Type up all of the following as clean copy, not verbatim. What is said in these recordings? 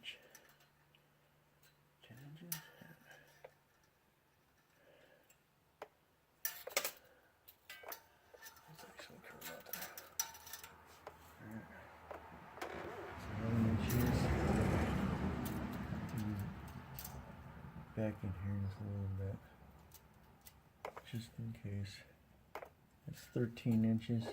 inch. 10 inches. Let's actually curve out there. Alright. 11 inches. Back in here just a little bit. Just in case. That's 13 inches.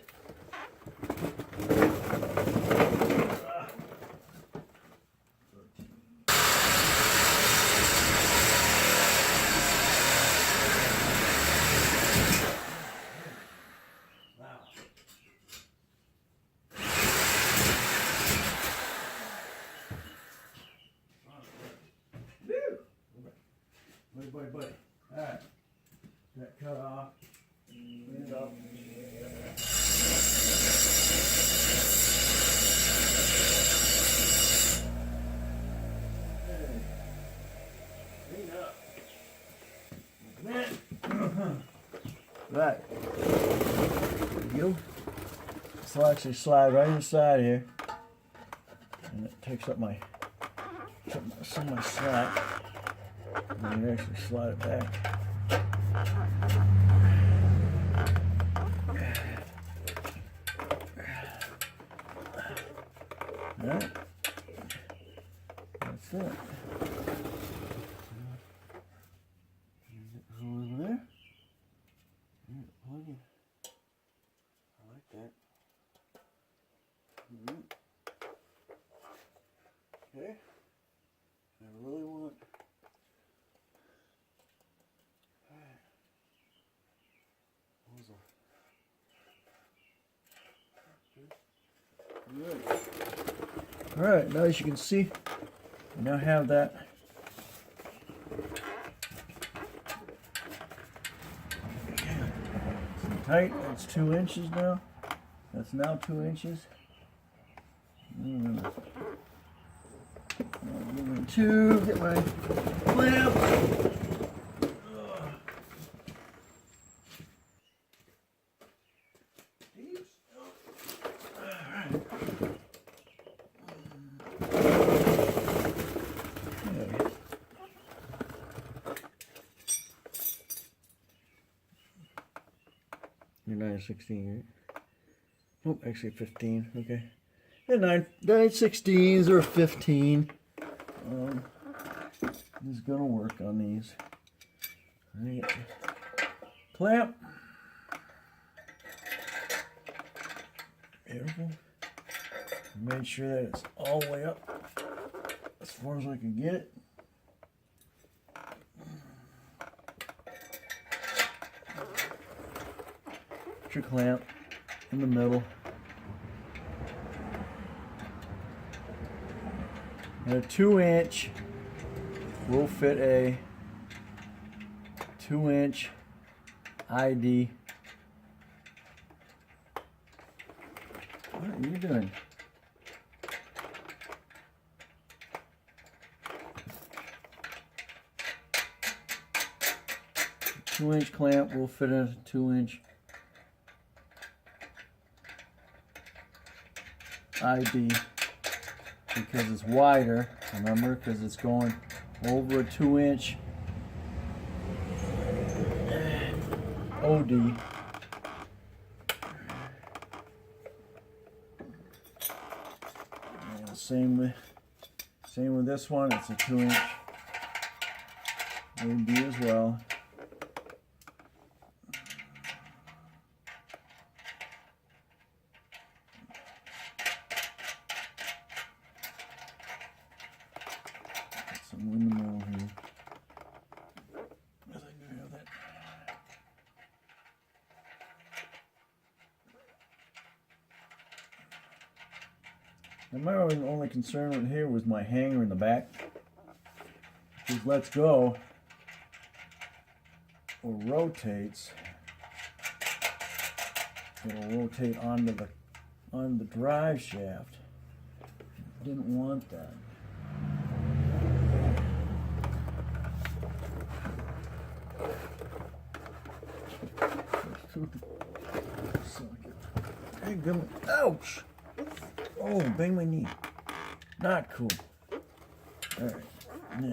Buddy. Alright. That cut off. Clean it up. Clean up. Right. You. This will actually slide right inside here. And it takes up some of my slack. And you actually slide it back. Alright. That's it. Over there. Plug it. I like that. Okay. I really want. Alright, now as you can see, we now have that tight. That's 2 inches now. That's now 2 inches. Give me two, get my clamp. You're 9/16, right? Oh, actually 15. Okay. And 9/16s or 15. This is gonna work on these. Right. Clamp. Beautiful. Made sure that it's all the way up as far as I can get it. Put your clamp in the middle. And a 2-inch will fit a 2-inch ID. What are you doing? A 2-inch clamp will fit a 2-inch ID because it's wider, remember, because it's going over a 2-inch OD. And same with this one, it's a 2-inch OD as well. Somewhere in the middle here. I think I have that. And my only concern with here was my hanger in the back. Just lets go or rotates. It'll rotate onto the drive shaft. Didn't want that. Hey, good. Ouch! Oh, bang my knee. Not cool. Alright, now.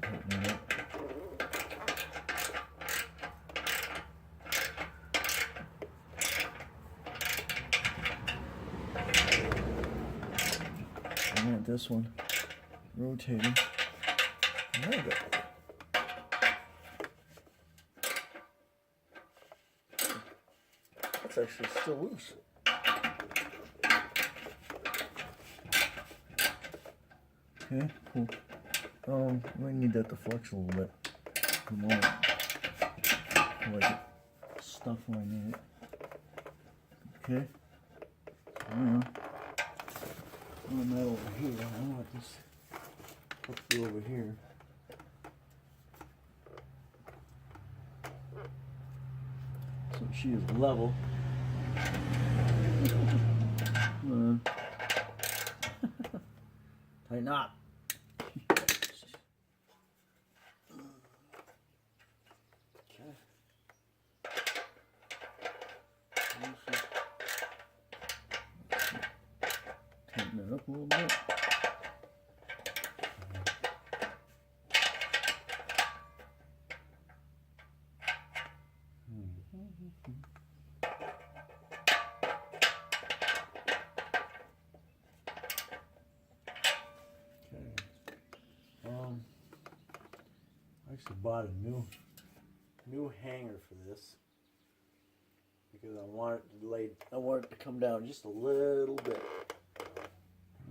Tighten that up. I want this one rotating. There we go. That's actually still loose. Okay, cool. We need that to flex a little bit. Come on. Like it stuff when I need it. Okay. On that over here. I want this up to over here. So she is level. Tighten up. Okay. Tighten it up a little bit. I actually bought a new hanger for this because I want it to come down just a little bit.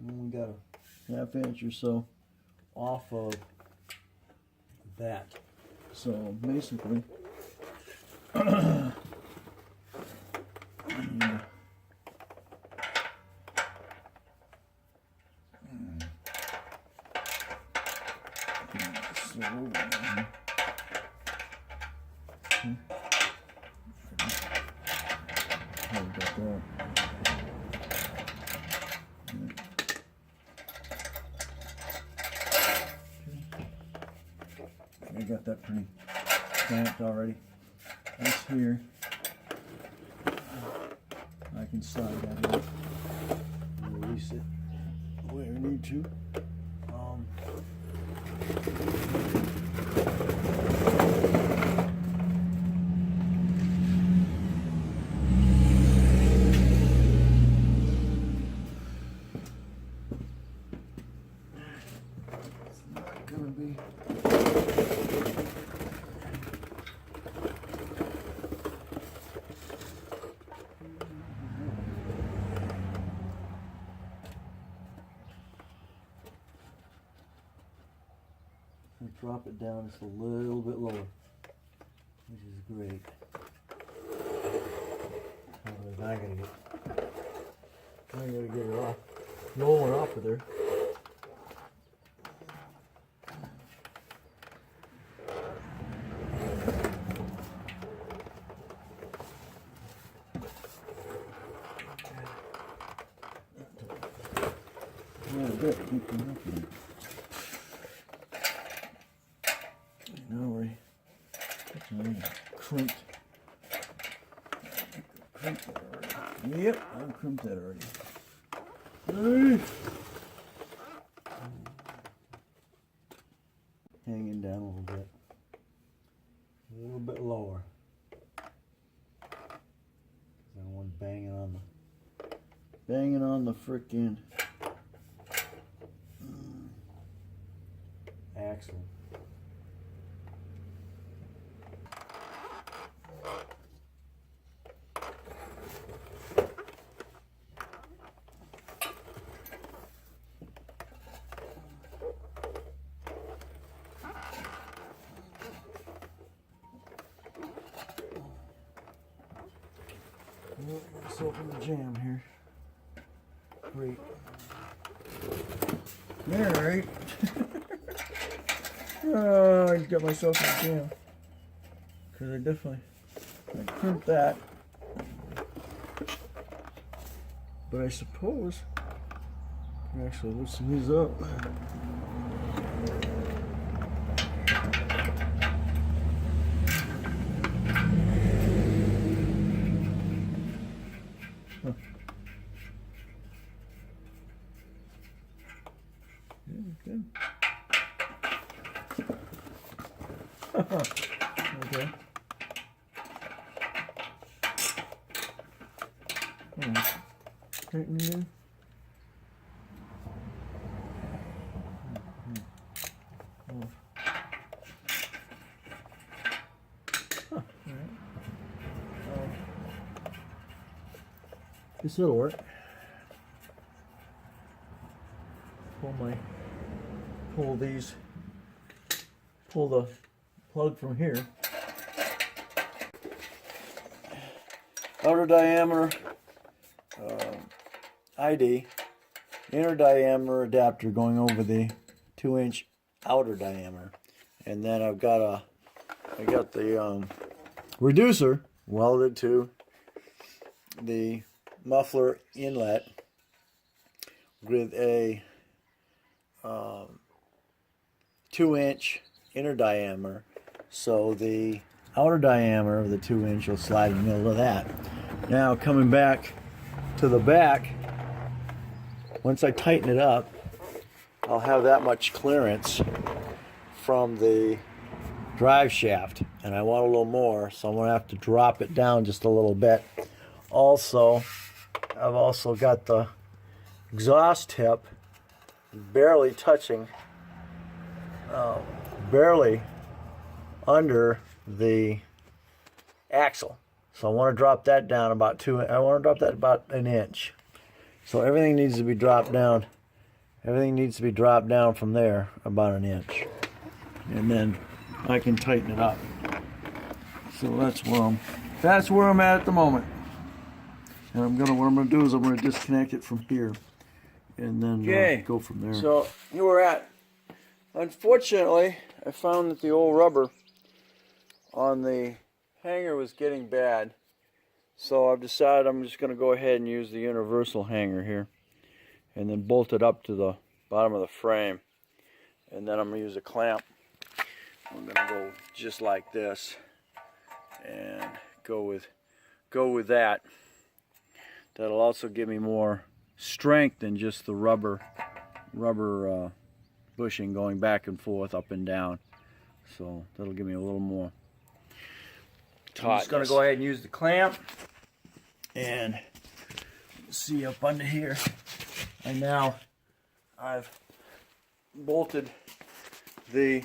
And we got a ½ inch or so off of that. So basically, I got that pretty clamped already. This here, I can slide that in and release it the way I need to. It's not gonna be. Drop it down just a little bit lower, which is great. I gotta get it off, rolling off of there. Yeah, good. Crimped. Yep, I've crimped that already. Hanging down a little bit lower. I don't want banging on the frickin' axle. Let's open the jam here. Great. Alright. Oh, I got myself in the jam. Because I crimped that. But I suppose I can actually loosen these up. Good. Okay. Tighten it in. This will work. Pull the plug from here. Outer diameter ID, inner diameter adapter going over the 2-inch outer diameter, and then I got the reducer welded to the muffler inlet with a 2-inch inner diameter, so the outer diameter of the 2-inch will slide in the middle of that. Now coming back to the back, once I tighten it up, I'll have that much clearance from the drive shaft, and I want a little more, so I'm going to have to drop it down just a little bit. Also, I've also got the exhaust tip barely touching, barely under the axle. So I want to drop that down about an inch. So everything needs to be dropped down. Everything needs to be dropped down from there about an inch, and then I can tighten it up. So that's where I'm at the moment. And what I'm gonna do is I'm gonna disconnect it from here, and then go from there. So here we're at. Unfortunately, I found that the old rubber on the hanger was getting bad, so I've decided I'm just going to go ahead and use the universal hanger here, and then bolt it up to the bottom of the frame, and then I'm going to use a clamp. I'm going to go just like this, and go with that. That'll also give me more strength than just the rubber bushing going back and forth, up and down. So that'll give me a little more tautness. I'm just going to go ahead and use the clamp, and see up under here. And now I've bolted the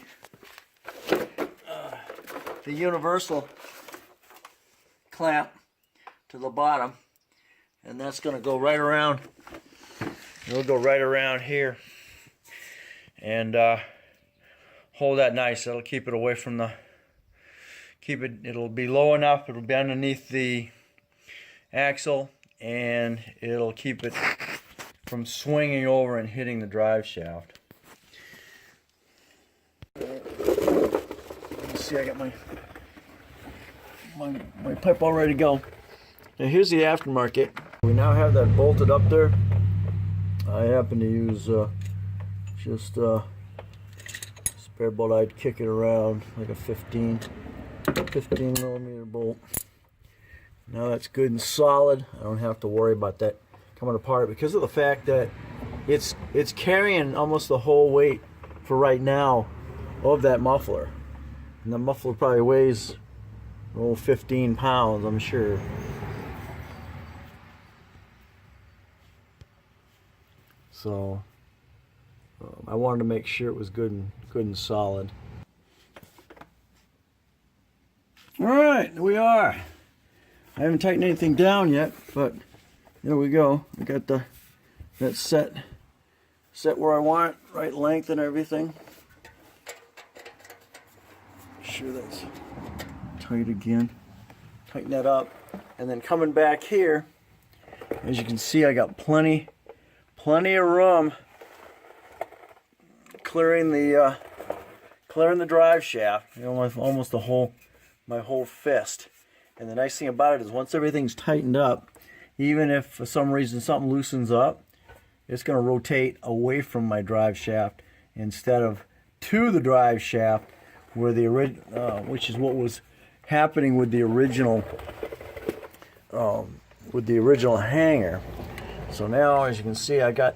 universal clamp to the bottom, and that's going to go right around. It'll go right around here, and hold that nice. That'll keep it away from it'll be low enough, it'll be underneath the axle, and it'll keep it from swinging over and hitting the drive shaft. Let's see, I got my pipe all ready to go. Now here's the aftermarket. We now have that bolted up there. I happen to use just spare bolt. I'd kick it around like a 15 millimeter bolt. Now that's good and solid. I don't have to worry about that coming apart because of the fact that it's carrying almost the whole weight for right now of that muffler. And the muffler probably weighs 15 pounds, I'm sure. So I wanted to make sure it was good and solid. All right, here we are. I haven't tightened anything down yet, but there we go. I got that set where I want it, right length and everything. Make sure that's tight again. Tighten that up, and then coming back here, as you can see, I got plenty of room clearing the drive shaft. You know, almost my whole fist. And the nice thing about it is once everything's tightened up, even if for some reason something loosens up, it's going to rotate away from my drive shaft instead of to the drive shaft, where which is what was happening with the original hanger. So now, as you can see, I got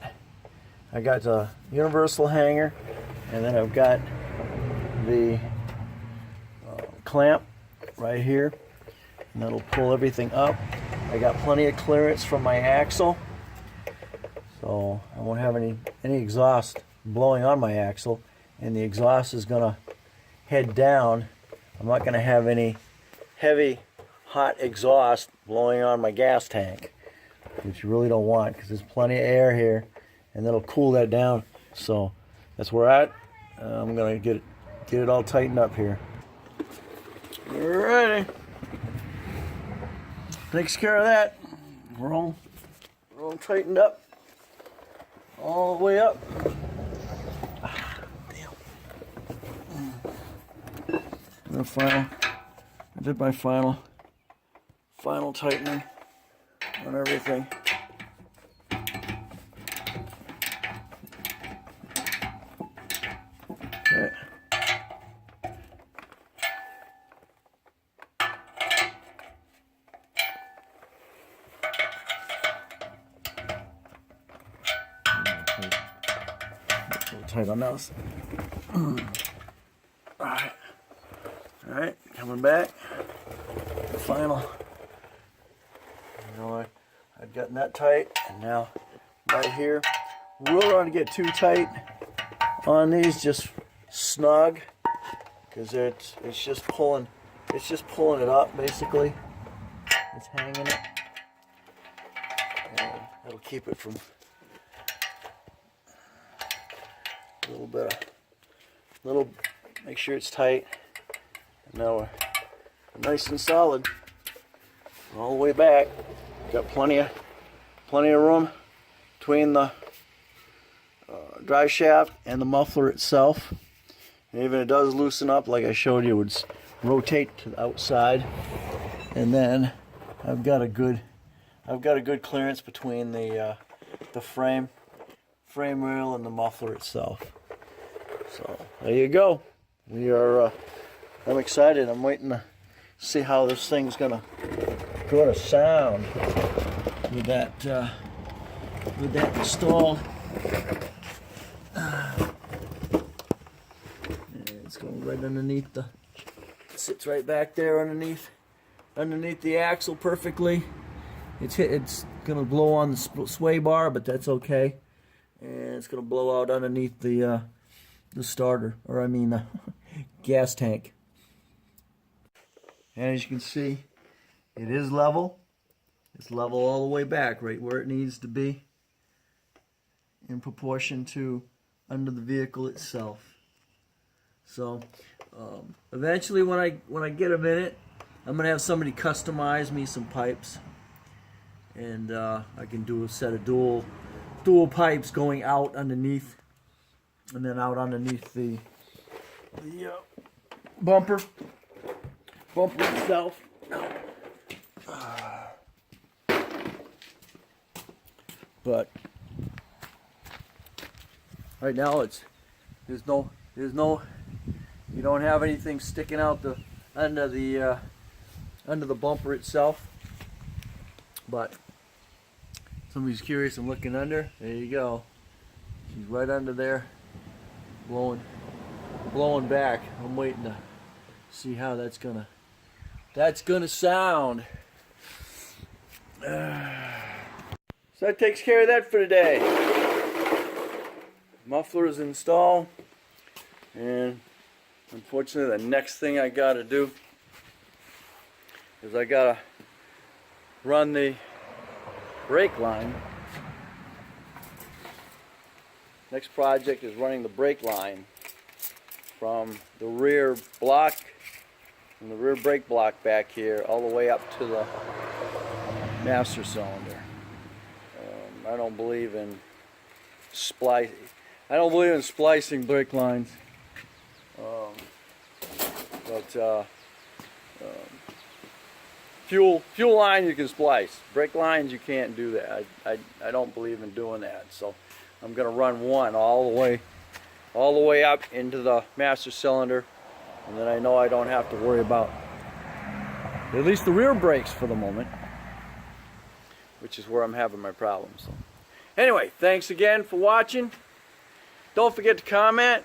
I got the universal hanger, and then I've got the clamp right here, and that'll pull everything up. I got plenty of clearance from my axle, so I won't have any exhaust blowing on my axle, and the exhaust is gonna head down. I'm not gonna have any heavy hot exhaust blowing on my gas tank, which you really don't want, because there's plenty of air here, and that'll cool that down. So that's where we're at. I'm gonna get it all tightened up here. Alrighty, takes care of that. We're all tightened up, all the way up. Damn. I did my final tightening on everything. Okay. A little tight on those. Alright, coming back. Final. You know, I've gotten that tight, and now right here. Really don't want to get too tight on these, just snug, because it's just pulling it up basically. It's hanging it, and it'll keep it from make sure it's tight. And now we're nice and solid all the way back. Got plenty of room between the drive shaft and the muffler itself. And even it does loosen up, like I showed you, it would rotate to the outside. And then I've got a good clearance between the frame rail and the muffler itself. So there you go. I'm excited. I'm waiting to see how this thing's gonna sound with that installed. It's going right underneath it sits right back there underneath the axle perfectly. It's gonna blow on the sway bar, but that's okay. And it's gonna blow out underneath the starter, or I mean the gas tank. And as you can see, it is level. It's level all the way back, right where it needs to be, in proportion to under the vehicle itself. So eventually, when I get a minute, I'm gonna have somebody customize me some pipes, and I can do a set of dual pipes going out underneath, and then out underneath the bumper itself. But right now there's no you don't have anything sticking out under the bumper itself. But somebody's curious and looking under. There you go. She's right under there, blowing back. I'm waiting to see how that's gonna sound. So that takes care of that for today. Muffler is installed, and unfortunately the next thing I gotta do is I gotta run the brake line. Next project is running the brake line from the rear block, from the rear brake block back here, all the way up to the master cylinder. I don't believe in splicing brake lines, but fuel line you can splice. Brake lines you can't do that. I don't believe in doing that. So I'm going to run one all the way up into the master cylinder, and then I know I don't have to worry about at least the rear brakes for the moment, which is where I'm having my problems. So Anyway, thanks again for watching. Don't forget to comment.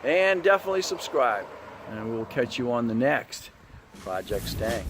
And definitely subscribe. And we'll catch you on the next Project Stang.